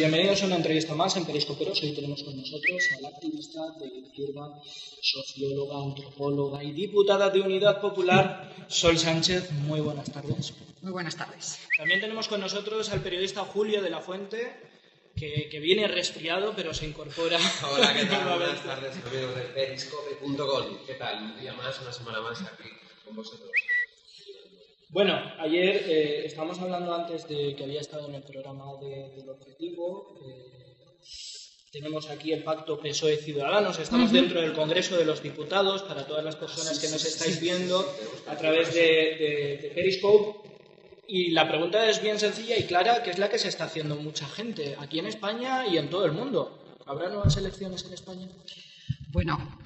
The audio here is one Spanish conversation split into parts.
bienvenidos a una entrevista más en Periscoperos. Hoy tenemos con nosotros a la activista de izquierda, socióloga, antropóloga y diputada de Unidad Popular, Sol Sánchez. Muy buenas tardes. Muy buenas tardes. También tenemos con nosotros al periodista Julio de la Fuente, que viene resfriado, pero se incorpora. Hola, ¿qué tal? Buenas tardes, amigos de Periscope.com. ¿Qué tal? Un día más, una semana más aquí con vosotros. Bueno, ayer estábamos hablando antes de que había estado en el programa del Objetivo. Tenemos aquí el pacto PSOE-Ciudadanos. Estamos dentro del Congreso de los Diputados para todas las personas que nos estáis viendo a través de Periscope. Y la pregunta es bien sencilla y clara, que es la que se está haciendo mucha gente aquí en España y en todo el mundo. ¿Habrá nuevas elecciones en España? Bueno,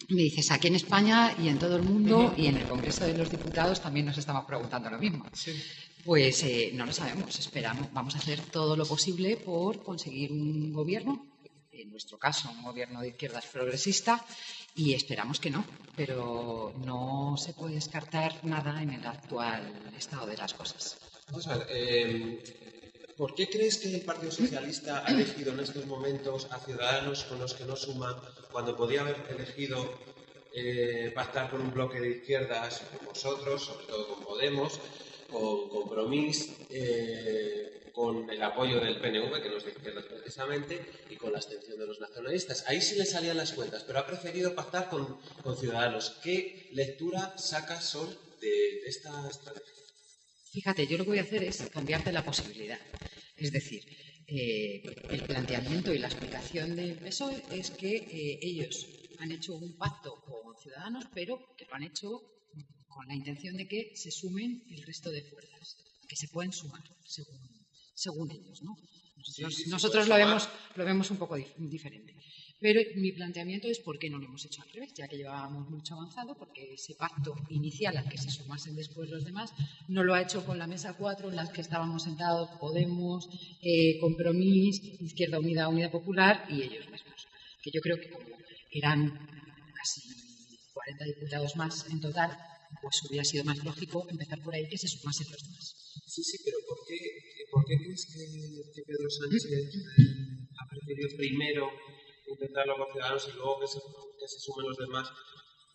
me dices aquí en España y en todo el mundo y en el Congreso de los Diputados también nos estamos preguntando lo mismo. Sí. Pues no lo sabemos, esperamos. Vamos a hacer todo lo posible por conseguir un gobierno, en nuestro caso un gobierno de izquierdas progresista, y esperamos que no, pero no se puede descartar nada en el actual estado de las cosas. Vamos a ver, ¿por qué crees que el Partido Socialista ha elegido en estos momentos a Ciudadanos con los que no suma, cuando podía haber elegido pactar con un bloque de izquierdas con vosotros, sobre todo con Podemos, con Compromís, con el apoyo del PNV, que no es de izquierdas precisamente, y con la abstención de los nacionalistas? Ahí sí le salían las cuentas, pero ha preferido pactar con Ciudadanos. ¿Qué lectura saca Sol de esta estrategia? Fíjate, yo lo que voy a hacer es cambiarte la posibilidad. Es decir, el planteamiento y la explicación del PSOE es que ellos han hecho un pacto con Ciudadanos, pero que lo han hecho con la intención de que se sumen el resto de fuerzas, que se pueden sumar, según ellos, ¿no? Nosotros lo vemos un poco diferente. Pero mi planteamiento es por qué no lo hemos hecho al revés, ya que llevábamos mucho avanzado, porque ese pacto inicial al que se sumasen después los demás no lo ha hecho con la mesa 4 en la que estábamos sentados Podemos, Compromís, Izquierda Unida, Unidad Popular y ellos mismos. Que yo creo que como eran casi 40 diputados más en total, pues hubiera sido más lógico empezar por ahí que se sumasen los demás. Sí, pero ¿por qué crees que Pedro Sánchez ha preferido primero intentarlo con Ciudadanos y luego que se sumen los demás,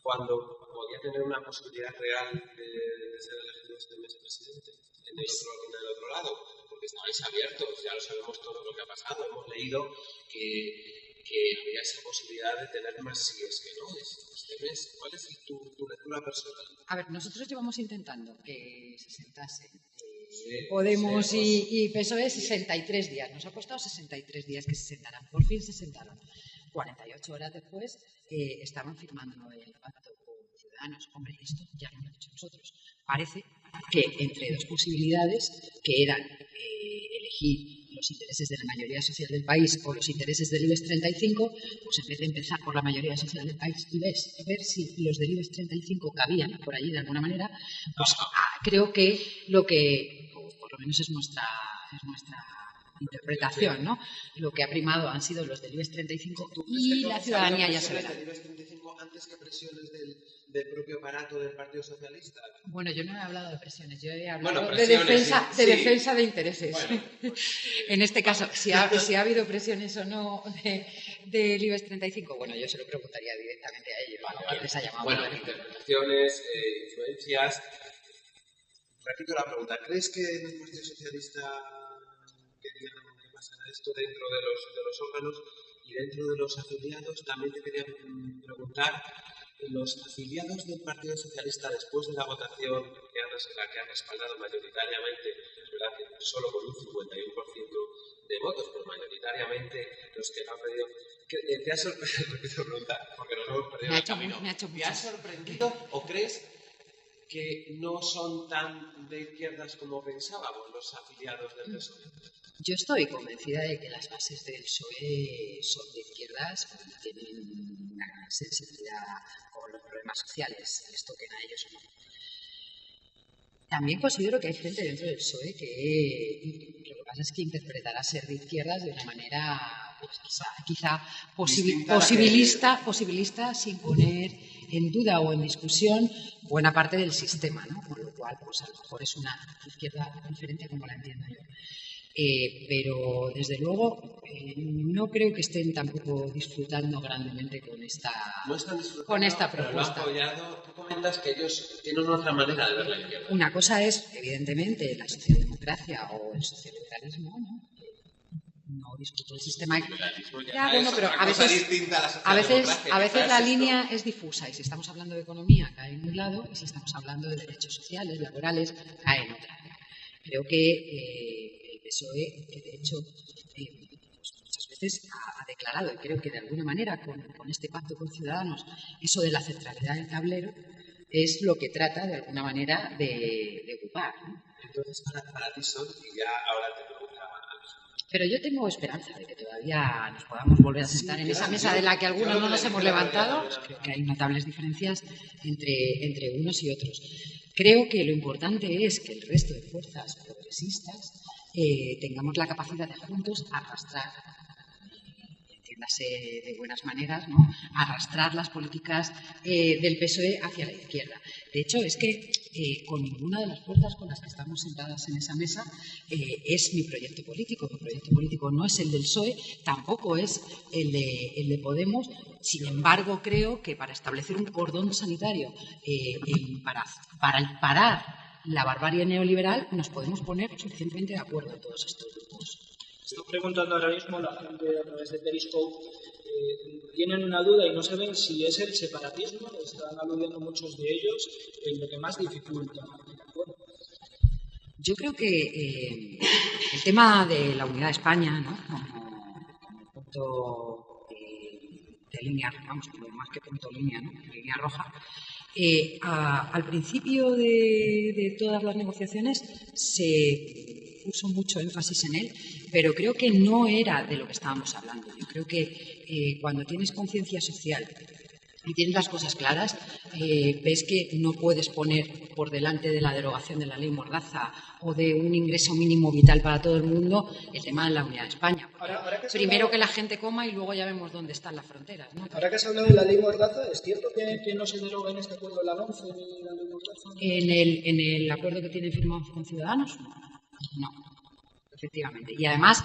cuando podía tener una posibilidad real de ser elegido este mes presidente en el otro lado? Porque estabais abiertos, ya lo sabemos todo lo que ha pasado, hemos leído que había esa posibilidad de tener más si es que no este mes. ¿Cuál es tu lectura personal? A ver, nosotros llevamos intentando que se sentasen Podemos y PSOE 63 días. Nos ha costado 63 días que se sentaran. Por fin se sentaron. 48 horas después estaban firmando el pacto con Ciudadanos. Hombre, esto ya lo hemos hecho nosotros. Parece que entre dos posibilidades, que eran elegir los intereses de la mayoría social del país o los intereses del IBEX 35, pues en vez de empezar por la mayoría social del país y ver si los del IBEX 35 cabían por allí de alguna manera, pues creo que lo que, o por lo menos es nuestra interpretación, ¿no? Lo que ha primado han sido los del IBEX 35 y la ciudadanía ya se verá. ¿Del IBEX 35 antes que presiones del propio aparato del Partido Socialista? Bueno, yo no he hablado de presiones, yo he hablado de defensa de intereses. Bueno, en este caso, si ha habido presiones o no del IBEX 35, bueno, yo se lo preguntaría directamente a ellos. Les ha llamado. Bueno, interpretaciones, influencias. Repito la pregunta, ¿crees que el Partido Socialista quería que pasara esto dentro de los órganos y dentro de los afiliados? También te quería preguntar, los afiliados del Partido Socialista después de la votación la que han respaldado mayoritariamente, es verdad que solo con un 51% de votos, pero mayoritariamente los que lo han pedido, ¿te ha sorprendido? Repito pregunta, porque nos hemos perdido el camino. ¿Te ha sorprendido o crees que no son tan de izquierdas como pensábamos los afiliados del PSOE? Yo estoy convencida de que las bases del PSOE son de izquierdas, tienen una sensibilidad con los problemas sociales, les toquen a ellos o no. También considero que hay gente dentro del PSOE que lo que pasa es que interpretará ser de izquierdas de una manera pues, quizá posibilista sin poner en duda o en discusión buena parte del sistema, ¿no? Con lo cual, pues a lo mejor es una izquierda diferente como la entiendo yo. Pero desde luego no creo que estén tampoco disfrutando grandemente con esta, No están disfrutando, con esta pero lo han propuesta. apoyado. Tú comentas que ellos tienen otra manera de ver la izquierda. Una cosa es, evidentemente, la socialdemocracia o el socioliberalismo, ¿no? No discuto el sistema. Ya, bueno, pero a veces la línea es difusa y si estamos hablando de economía cae en un lado y si estamos hablando de derechos sociales, laborales, cae en otra. Creo que el PSOE, que de hecho pues muchas veces ha declarado, y creo que de alguna manera con este pacto con Ciudadanos, eso de la centralidad del tablero es lo que trata de alguna manera de ocupar, ¿no? Entonces, para ti son, y ya ahora te preguntaba. Pero yo tengo esperanza de que todavía nos podamos volver a sentar en esa mesa de la que algunos no nos hemos levantado. Creo que hay notables diferencias entre unos y otros. Creo que lo importante es que el resto de fuerzas progresistas tengamos la capacidad de juntos arrastrar, entiéndase de buenas maneras, ¿no? Arrastrar las políticas del PSOE hacia la izquierda. De hecho, es que con ninguna de las fuerzas con las que estamos sentadas en esa mesa es mi proyecto político. Mi proyecto político no es el del PSOE, tampoco es el de Podemos. Sin embargo, creo que para establecer un cordón sanitario, para parar la barbarie neoliberal, nos podemos poner suficientemente de acuerdo en todos estos grupos. Estoy preguntando ahora mismo, la gente a través de Periscope tienen una duda y no saben si es el separatismo, están aludiendo muchos de ellos, en lo que más dificulta el acuerdo. Yo creo que el tema de la unidad de España, ¿no? como punto de línea, vamos, más que punto línea, ¿no? Línea roja, al principio de todas las negociaciones se puso mucho énfasis en él, pero creo que no era de lo que estábamos hablando. Yo creo que cuando tienes conciencia social y tienes las cosas claras, ves que no puedes poner por delante de la derogación de la ley Mordaza o de un ingreso mínimo vital para todo el mundo el tema de la unidad de España. Primero que la gente coma y luego ya vemos dónde están las fronteras, ¿no? Ahora que has hablado de la ley Mordaza, ¿es cierto que no se deroga en este acuerdo la 11 ni la ley Mordaza? En el acuerdo que tienen firmados con Ciudadanos, no. Efectivamente. Y además,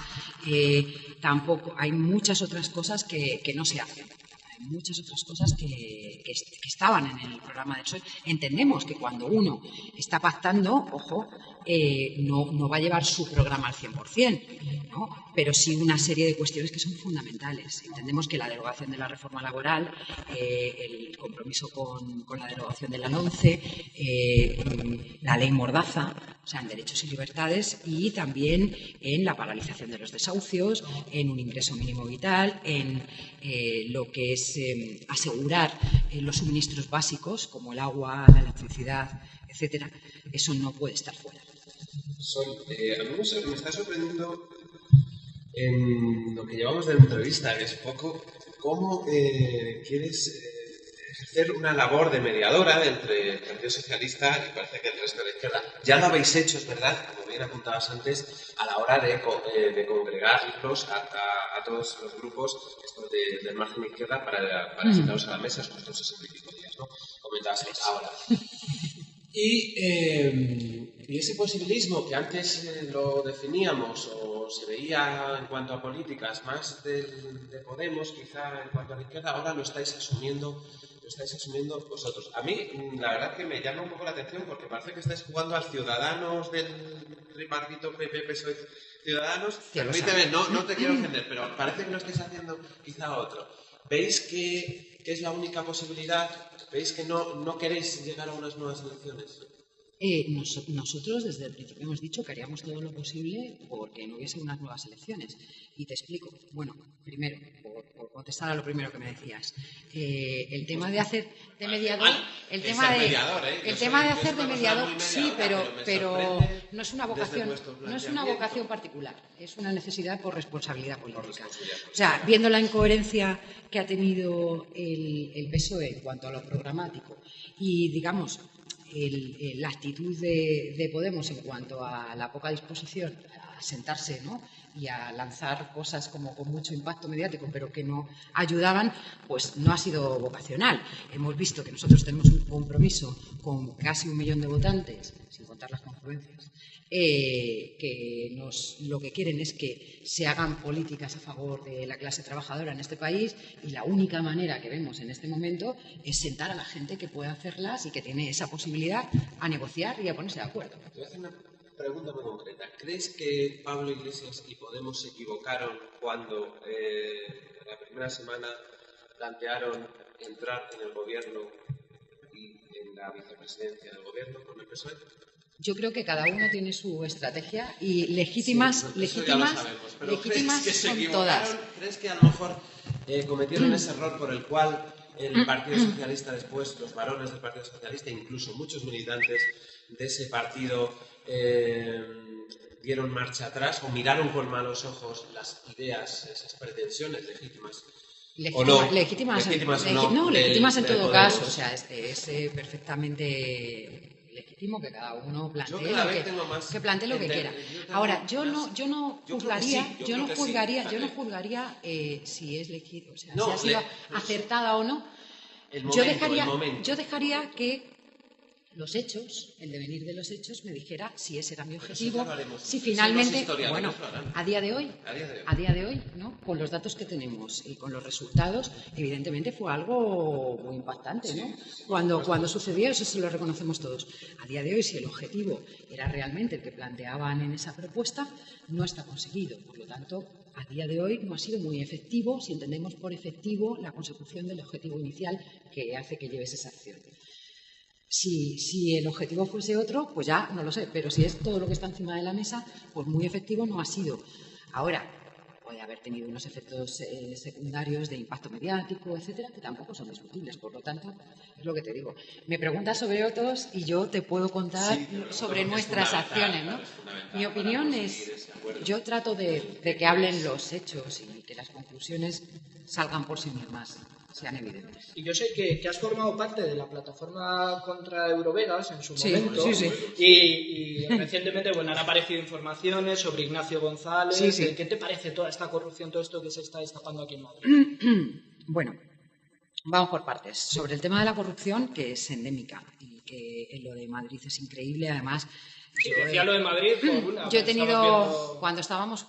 tampoco hay muchas otras cosas que no se hacen. Hay muchas otras cosas que estaban en el programa del PSOE. Entendemos que cuando uno está pactando, ojo, no va a llevar su programa al 100%, ¿no? Pero sí una serie de cuestiones que son fundamentales. Entendemos que la derogación de la reforma laboral, el compromiso con la derogación de la 11, la ley Mordaza, o sea, en derechos y libertades, y también en la paralización de los desahucios, en un ingreso mínimo vital, en lo que es asegurar los suministros básicos como el agua, la electricidad, etcétera. Eso no puede estar fuera. A mí me está sorprendiendo en lo que llevamos de entrevista, que es poco, cómo quieres ejercer una labor de mediadora entre el Partido Socialista y parece que el resto de la izquierda. Ya lo habéis hecho, es verdad, como bien apuntabas antes, a la hora de congregarlos a todos los grupos del margen izquierda para sentaros a la mesa estos 65 días, ¿no? Comentabas ahora. Y ese posibilismo que antes lo definíamos o se veía en cuanto a políticas más de Podemos, quizá en cuanto a la izquierda, ahora lo estáis asumiendo vosotros. A mí, la verdad que me llama un poco la atención porque parece que estáis jugando al Ciudadanos del tripartito PP, PSOE, Ciudadanos. Permíteme, no te quiero ofender, pero parece que lo estáis haciendo quizá otro. ¿Veis que es la única posibilidad? ¿Veis que no queréis llegar a unas nuevas elecciones? Nosotros desde el principio hemos dicho que haríamos todo lo posible porque no hubiese unas nuevas elecciones. Y te explico. Bueno, primero, por contestar a lo primero que me decías, el tema de hacer de mediador, el tema de hacer de mediador, sí, pero no es una vocación particular, es una necesidad por responsabilidad política. O sea, viendo la incoherencia que ha tenido el PSOE en cuanto a lo programático y, digamos, la actitud de Podemos en cuanto a la poca disposición sentarse, ¿no?, y a lanzar cosas como con mucho impacto mediático, pero que no ayudaban, pues no ha sido vocacional. Hemos visto que nosotros tenemos un compromiso con casi 1 millón de votantes, sin contar las confluencias, que lo que quieren es que se hagan políticas a favor de la clase trabajadora en este país, y la única manera que vemos en este momento es sentar a la gente que puede hacerlas y que tiene esa posibilidad a negociar y a ponerse de acuerdo. Te voy a hacer una pregunta muy concreta. ¿Crees que Pablo Iglesias y Podemos se equivocaron cuando la primera semana plantearon entrar en el gobierno y en la vicepresidencia del gobierno con el PSOE? Yo creo que cada uno tiene su estrategia y legítimas, sí, legítimas, sabemos, pero legítimas ¿crees que son todas. ¿Crees que a lo mejor cometieron ese error por el cual el Partido Socialista después, los varones del Partido Socialista, incluso muchos militantes de ese partido, dieron marcha atrás o miraron con malos ojos las ideas, esas pretensiones legítimas? ¿O no? Legítimas en todo caso. O sea, es perfectamente legítimo que cada uno plantee lo que quiera. Ahora, yo no juzgaría si es legítimo, o sea, si ha sido acertada o no. Yo dejaría que los hechos, el devenir de los hechos, me dijera si ese era mi objetivo, si finalmente, bueno, a día de hoy, ¿no?, con los datos que tenemos y con los resultados, evidentemente fue algo muy impactante, ¿no? Cuando sucedió, eso se lo reconocemos todos. A día de hoy, si el objetivo era realmente el que planteaban en esa propuesta, no está conseguido. Por lo tanto, a día de hoy no ha sido muy efectivo, si entendemos por efectivo la consecución del objetivo inicial que hace que lleves esa acción. Si el objetivo fuese otro, pues ya no lo sé, pero si es todo lo que está encima de la mesa, pues muy efectivo no ha sido. Ahora, puede haber tenido unos efectos secundarios de impacto mediático, etcétera, que tampoco son discutibles. Por lo tanto, es lo que te digo. Me preguntas sobre otros y yo te puedo contar sobre nuestras acciones, ¿no? Mi opinión es, yo trato de que hablen los hechos y que las conclusiones salgan por sí mismas, sean evidentes. Y yo sé que has formado parte de la plataforma contra Eurovegas en su momento. Sí. Y recientemente, bueno, han aparecido informaciones sobre Ignacio González. Sí. ¿Qué te parece toda esta corrupción, todo esto que se está destapando aquí en Madrid? Bueno, vamos por partes. Sobre el tema de la corrupción, que es endémica y que lo de Madrid es increíble, además. Decía lo de Madrid por una. Yo he tenido, cuando estábamos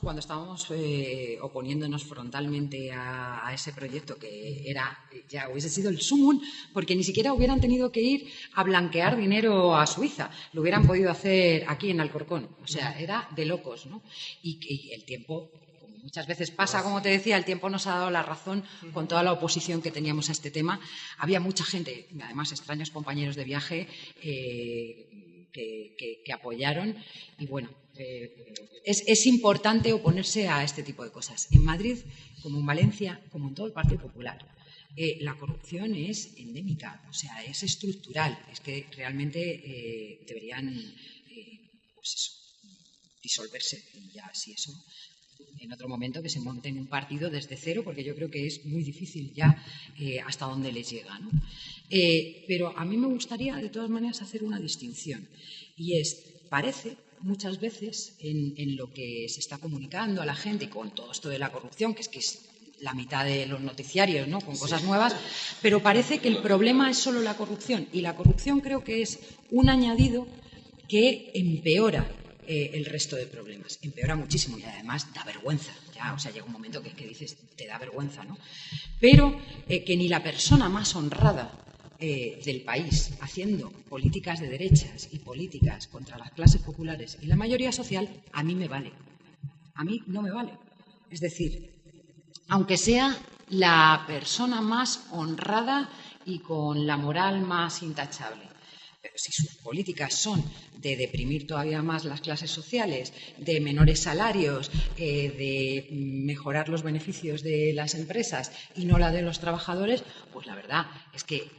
oponiéndonos frontalmente a ese proyecto, que ya hubiese sido el sumum, porque ni siquiera hubieran tenido que ir a blanquear dinero a Suiza, lo hubieran podido hacer aquí en Alcorcón. O sea, era de locos, ¿no? Y el tiempo, como muchas veces pasa, como te decía, el tiempo nos ha dado la razón con toda la oposición que teníamos a este tema. Había mucha gente, además extraños compañeros de viaje, que apoyaron, y bueno, es importante oponerse a este tipo de cosas. En Madrid, como en Valencia, como en todo el Partido Popular, la corrupción es endémica, o sea, es estructural, es que realmente deberían disolverse, y ya, si eso, en otro momento que se monten un partido desde cero, porque yo creo que es muy difícil ya hasta dónde les llega, ¿no? Pero a mí me gustaría, de todas maneras, hacer una distinción, y parece muchas veces en lo que se está comunicando a la gente, y con todo esto de la corrupción, que es la mitad de los noticiarios, ¿no?, con cosas nuevas, pero parece que el problema es solo la corrupción, y la corrupción creo que es un añadido que empeora el resto de problemas. Empeora muchísimo y además da vergüenza. Ya, o sea, llega un momento que dices, te da vergüenza, ¿no? Pero que ni la persona más honrada del país, haciendo políticas de derechas y políticas contra las clases populares y la mayoría social, a mí me vale. A mí no me vale. Es decir, aunque sea la persona más honrada y con la moral más intachable, pero si sus políticas son de deprimir todavía más las clases sociales, de menores salarios, de mejorar los beneficios de las empresas y no la de los trabajadores, pues la verdad es que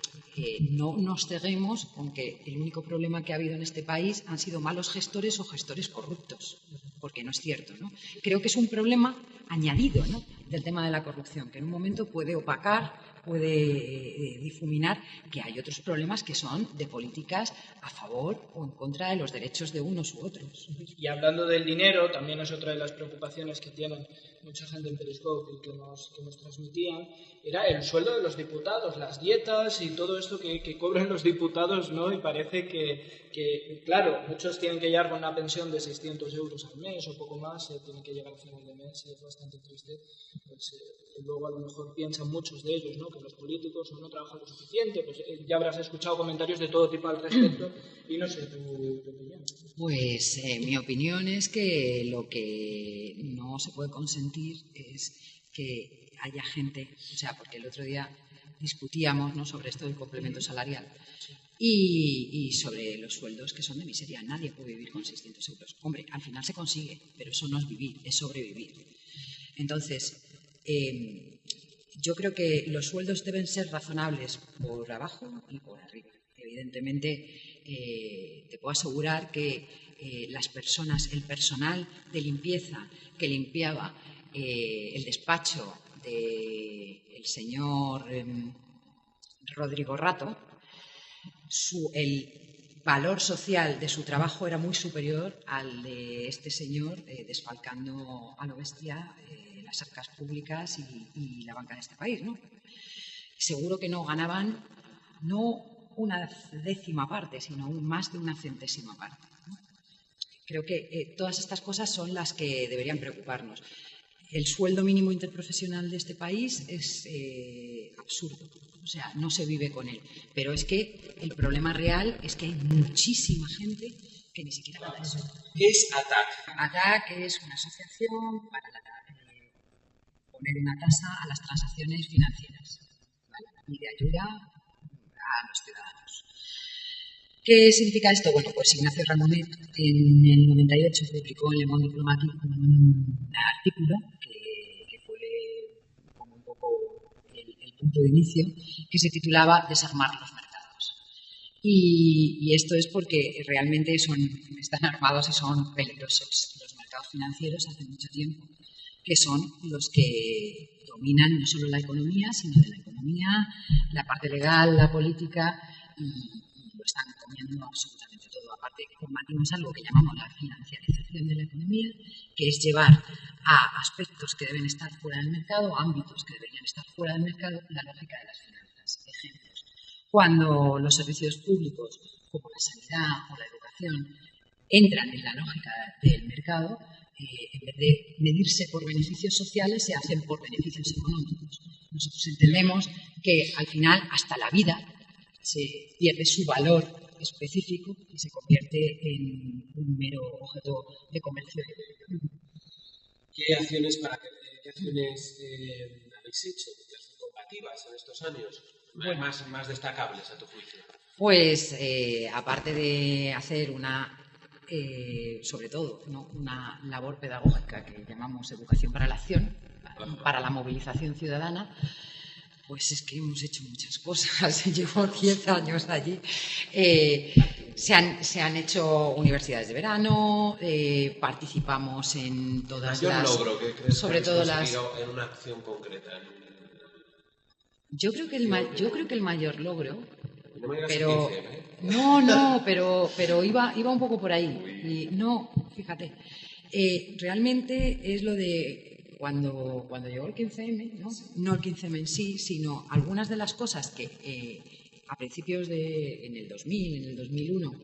no nos ceguemos con que el único problema que ha habido en este país han sido malos gestores o gestores corruptos, porque no es cierto, ¿no? Creo que es un problema añadido, ¿no?, del tema de la corrupción, que en un momento puede opacar, puede difuminar que hay otros problemas que son de políticas a favor o en contra de los derechos de unos u otros. Y hablando del dinero, también es otra de las preocupaciones que tienen mucha gente en Periscope y que nos transmitían, era el sueldo de los diputados, las dietas y todo esto que cobran los diputados, ¿no? Y parece que, claro, muchos tienen que llegar con una pensión de 600 euros al mes o poco más, tienen que llegar al final de mes, es bastante triste. Pues, luego a lo mejor piensan muchos de ellos, ¿no? Que los políticos no trabajan lo suficiente, pues ya habrás escuchado comentarios de todo tipo al respecto y no sé tu opinión. Pues mi opinión es que lo que no se puede consentir es que haya gente, o sea, porque el otro día discutíamos, ¿no?, sobre esto del complemento salarial y sobre los sueldos que son de miseria. Nadie puede vivir con 600 euros. Hombre, al final se consigue, pero eso no es vivir, es sobrevivir. Entonces, yo creo que los sueldos deben ser razonables por abajo y por arriba. Evidentemente, te puedo asegurar que las personas, el personal de limpieza que limpiaba el despacho del señor Rodrigo Rato, el valor social de su trabajo era muy superior al de este señor desfalcando a lo bestia las arcas públicas y la banca de este país, ¿no? Seguro que no ganaban, no una décima parte, sino más de una centésima parte, ¿no? Creo que todas estas cosas son las que deberían preocuparnos. El sueldo mínimo interprofesional de este país es absurdo, o sea, no se vive con él. Pero es que el problema real es que hay muchísima gente que ni siquiera gana eso. ¿Qué es ATAC? ATAC es una asociación para poner una tasa a las transacciones financieras, ¿vale?, y de ayuda a los ciudadanos. ¿Qué significa esto? Bueno, pues Ignacio Ramonet en el 98 publicó en Le Monde Diplomatique un artículo que fue como un poco el punto de inicio, que se titulaba Desarmar los mercados. Y esto es porque realmente están armados y son peligrosos. Los mercados financieros hace mucho tiempo que son los que dominan no solo la economía, sino de la economía, la parte legal, la política, y lo están comiendo absolutamente todo. Aparte, combatimos algo que llamamos la financiarización de la economía, que es llevar a aspectos que deben estar fuera del mercado, ámbitos que deberían estar fuera del mercado, la lógica de las finanzas. Ejemplos: cuando los servicios públicos, como la sanidad o la educación, entran en la lógica del mercado, en vez de medirse por beneficios sociales, se hacen por beneficios económicos. Nosotros entendemos que al final hasta la vida se pierde su valor específico y se convierte en un mero objeto de comercio. ¿Qué acciones habéis hecho combativas en estos años? Bueno, más destacables a tu juicio. Pues aparte de hacer sobre todo, ¿no?, una labor pedagógica que llamamos educación para la acción, para la movilización ciudadana, pues es que hemos hecho muchas cosas. Llevo 10 años allí. Se han hecho universidades de verano, participamos en todas las... ¿Mayor logro que crees sobre que todo en una acción concreta? Yo creo que el mayor logro... No me digas pero 15, ¿eh? no, pero iba un poco por ahí. Y no, fíjate, realmente es lo de cuando llegó el 15M, ¿no? No el 15M en sí, sino algunas de las cosas que a principios en el 2000, en el 2001,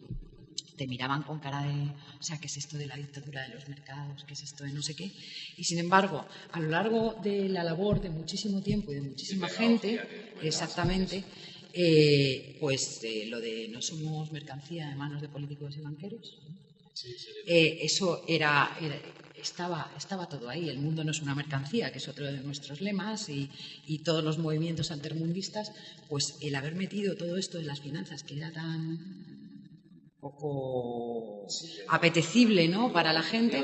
te miraban con cara de, o sea, ¿qué es esto de la dictadura de los mercados? ¿Qué es esto de no sé qué? Y sin embargo, a lo largo de la labor de muchísimo tiempo y de muchísima gente, exactamente, lo de no somos mercancía de manos de políticos y banqueros, eso estaba todo ahí. El mundo no es una mercancía, que es otro de nuestros lemas, y todos los movimientos altermundistas, pues el haber metido todo esto en las finanzas, que era tan poco apetecible, ¿no?, para la gente,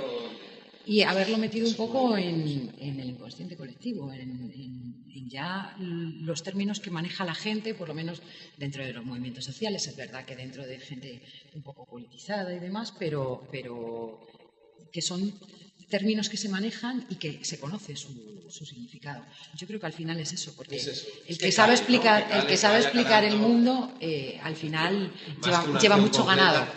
y haberlo metido un poco en el inconsciente colectivo, en ya los términos que maneja la gente, por lo menos dentro de los movimientos sociales. Es verdad que dentro de gente un poco politizada y demás, pero que son términos que se manejan y que se conoce su significado. Yo creo que al final es eso, porque el que sabe explicar el mundo, al final lleva mucho ganado.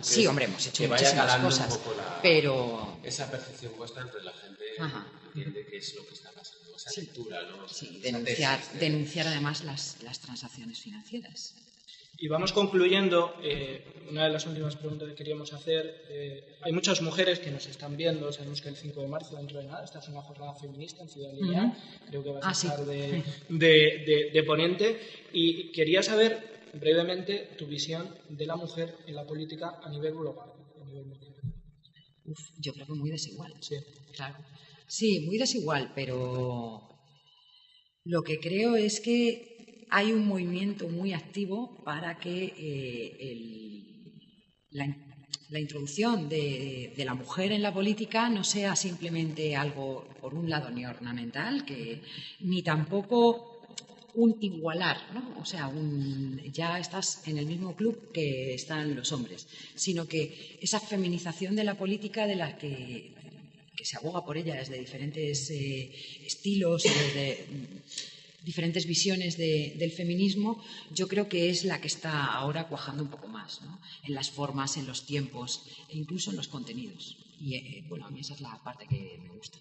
Sí, hombre, hemos hecho muchísimas cosas, pero... Esa percepción vuestra entre la gente entiende qué es lo que está pasando, esa lectura, ¿no? Sí, denunciar además las transacciones financieras. Y vamos concluyendo. Una de las últimas preguntas que queríamos hacer. Hay muchas mujeres que nos están viendo. Sabemos que el 5 de marzo, dentro de nada, esta es una jornada feminista en Ciudad Lineal. Creo que vas a estar de ponente. Y quería saber brevemente tu visión de la mujer en la política a nivel global, a nivel mundial. Yo creo que muy desigual. Sí. Claro. Sí, muy desigual, pero lo que creo es que hay un movimiento muy activo para que la introducción de la mujer en la política no sea simplemente algo, por un lado, ni ornamental, ni tampoco un igualar, ¿no? O sea, ya estás en el mismo club que están los hombres, sino que esa feminización de la política de la que se aboga por ella desde diferentes estilos, desde diferentes visiones del feminismo, yo creo que es la que está ahora cuajando un poco más, ¿no? En las formas, en los tiempos e incluso en los contenidos. Y bueno, a mí esa es la parte que me gusta.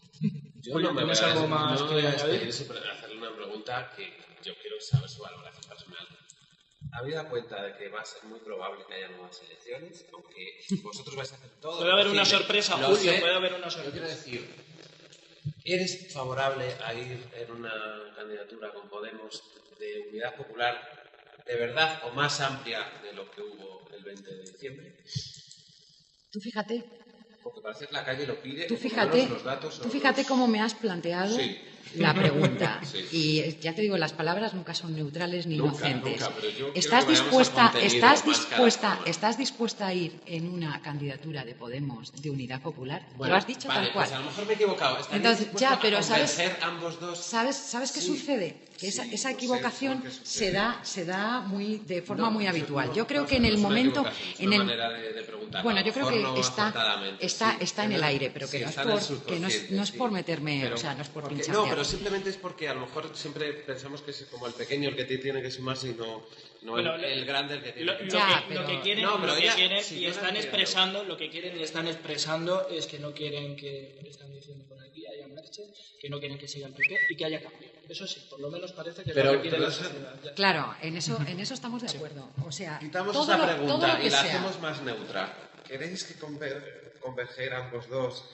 Yo no me voy a despedir sin hacerle una pregunta que yo quiero saber su valoración personal. ¿Habida cuenta de que va a ser muy probable que haya nuevas elecciones? Aunque vosotros vais a hacer todo. Puede haber una sorpresa, Julio, puede haber una sorpresa. Yo quiero decir, ¿eres favorable a ir en una candidatura con Podemos de Unidad Popular de verdad o más amplia de lo que hubo el 20 de diciembre? Tú fíjate. Porque parece que la calle lo pide. Tú fíjate cómo me has planteado la pregunta. Sí. Y ya te digo, las palabras nunca son neutrales ni inocentes. Nunca, pero yo ¿Estás dispuesta a ir en una candidatura de Podemos de Unidad Popular? Bueno, lo has dicho tal cual. Pues a lo mejor me he equivocado. Entonces, ya, pero ambos dos. ¿Sabes qué sucede? Que esa equivocación se da de forma muy habitual. Yo creo que en el momento... Bueno, yo creo que está en el aire, pero que no es por meterme, o sea, no es por pinchar. No, pero simplemente es porque a lo mejor siempre pensamos que es como el pequeño el que tiene que sumarse y no el grande el que tiene que sumarse. Lo que quieren y están expresando, lo que quieren y están expresando es que no quieren que, están diciendo por aquí, haya marcha, que no quieren que siga el PP y que haya cambio. Eso sí, por lo menos parece que es lo que quiere la sociedad. Claro, en eso estamos de acuerdo. O sea, quitamos esa pregunta y la hacemos más neutra. ¿Queréis que converger ambos dos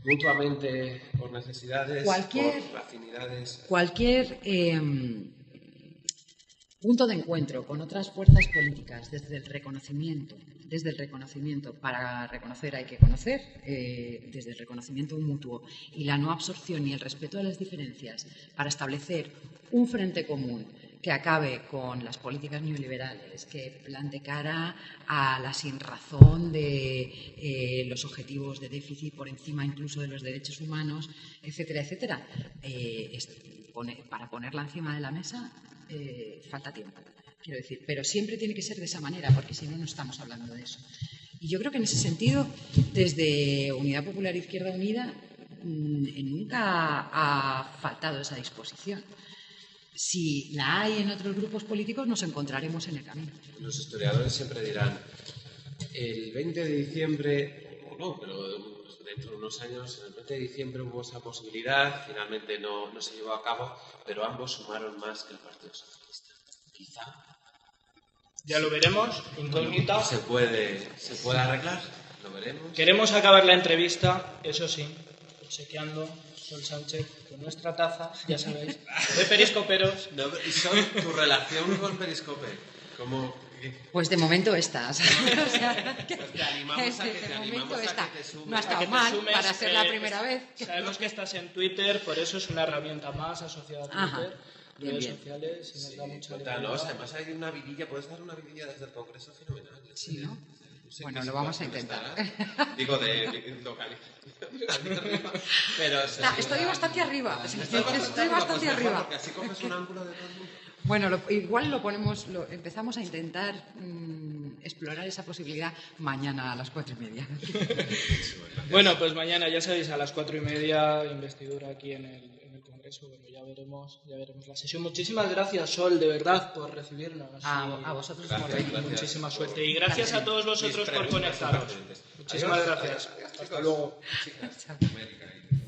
mutuamente por necesidades, por afinidades? Cualquier punto de encuentro con otras fuerzas políticas desde el reconocimiento, para reconocer hay que conocer, desde el reconocimiento mutuo y la no absorción y el respeto a las diferencias para establecer un frente común que acabe con las políticas neoliberales, que plante cara a la sinrazón de los objetivos de déficit por encima incluso de los derechos humanos, etcétera, etcétera. Para ponerla encima de la mesa falta tiempo, quiero decir, pero siempre tiene que ser de esa manera, porque si no, no estamos hablando de eso. Y yo creo que en ese sentido, desde Unidad Popular Izquierda Unida, nunca ha faltado esa disposición. Si la hay en otros grupos políticos, nos encontraremos en el camino. Los historiadores siempre dirán, el 20 de diciembre, o no, pero dentro de unos años, el 20 de diciembre hubo esa posibilidad, finalmente no se llevó a cabo, pero ambos sumaron más que el Partido Socialista. Quizá. Ya lo veremos, incógnita. Se puede arreglar, lo veremos. Queremos acabar la entrevista, eso sí, obsequiando Sol Sánchez con nuestra taza, ya sabéis, de periscoperos. ¿Y Sol, tu relación con Periscope? ¿Cómo? Pues de momento estás. O sea, pues te animamos a que te sumes. No ha estado mal para ser la primera vez. Sabemos que estás en Twitter, por eso es una herramienta más asociada a Twitter. Redes sociales, y nos da mucha alegría. Además hay una vidilla, puedes dar una vidilla desde el Congreso fenomenal. Sí, ¿no? Bueno, lo vamos a intentar. Digo, de localización. Pero estoy bastante arriba. Estoy bastante arriba. Porque así coges un ángulo de todo el mundo. Bueno, igual empezamos a intentar explorar esa posibilidad mañana a las 4:30. Bueno, pues mañana, ya sabéis, a las 4:30, investidura aquí en el Congreso. Bueno, ya veremos la sesión. Muchísimas gracias, Sol, de verdad, por recibirnos. A vosotros por Gracias, venir. Muchísima suerte. Y gracias a todos vosotros por conectaros. Muchísimas gracias. Hasta luego. Chao. América.